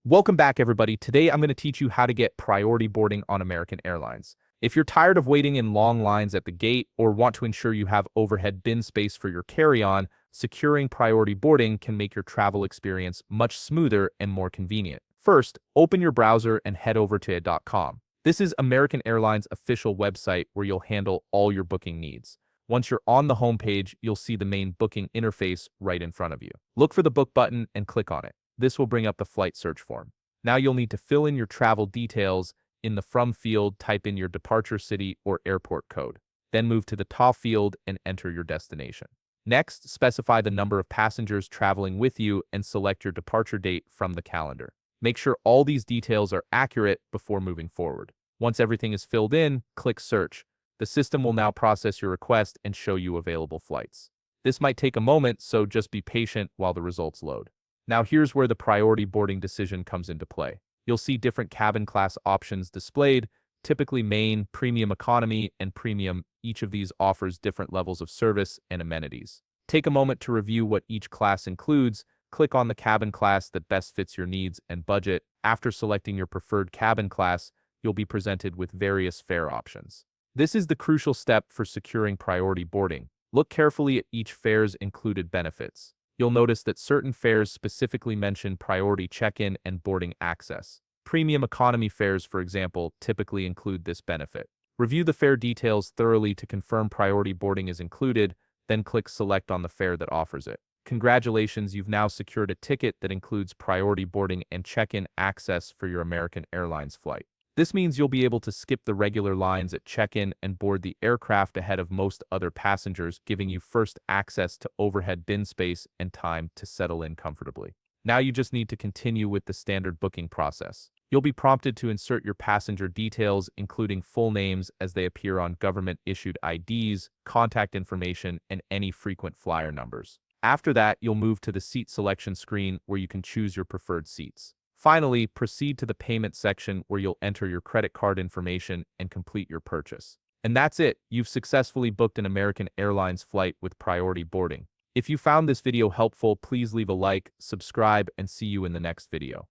Welcome back, everybody. Today, I'm going to teach you how to get priority boarding on American Airlines. If you're tired of waiting in long lines at the gate or want to ensure you have overhead bin space for your carry-on, securing priority boarding can make your travel experience much smoother and more convenient. First, open your browser and head over to it.com. This is American Airlines' official website where you'll handle all your booking needs. Once you're on the homepage, you'll see the main booking interface right in front of you. Look for the book button and click on it. This will bring up the flight search form. Now you'll need to fill in your travel details. In the From field, type in your departure city or airport code. Then move to the Ta field and enter your destination. Next, specify the number of passengers traveling with you and select your departure date from the calendar. Make sure all these details are accurate before moving forward. Once everything is filled in, click Search. The system will now process your request and show you available flights. This might take a moment, so just be patient while the results load. Now here's where the priority boarding decision comes into play. You'll see different cabin class options displayed, typically main, premium economy, and premium. Each of these offers different levels of service and amenities. Take a moment to review what each class includes. Click on the cabin class that best fits your needs and budget. After selecting your preferred cabin class, you'll be presented with various fare options. This is the crucial step for securing priority boarding. Look carefully at each fare's included benefits. You'll notice that certain fares specifically mention priority check-in and boarding access. Premium economy fares, for example, typically include this benefit. Review the fare details thoroughly to confirm priority boarding is included, then click Select on the fare that offers it. Congratulations, you've now secured a ticket that includes priority boarding and check-in access for your American Airlines flight. This means you'll be able to skip the regular lines at check-in and board the aircraft ahead of most other passengers, giving you first access to overhead bin space and time to settle in comfortably. Now you just need to continue with the standard booking process. You'll be prompted to insert your passenger details, including full names as they appear on government-issued IDs, contact information, and any frequent flyer numbers. After that, you'll move to the seat selection screen where you can choose your preferred seats. Finally, proceed to the payment section where you'll enter your credit card information and complete your purchase. And that's it. You've successfully booked an American Airlines flight with priority boarding. If you found this video helpful, please leave a like, subscribe, and see you in the next video.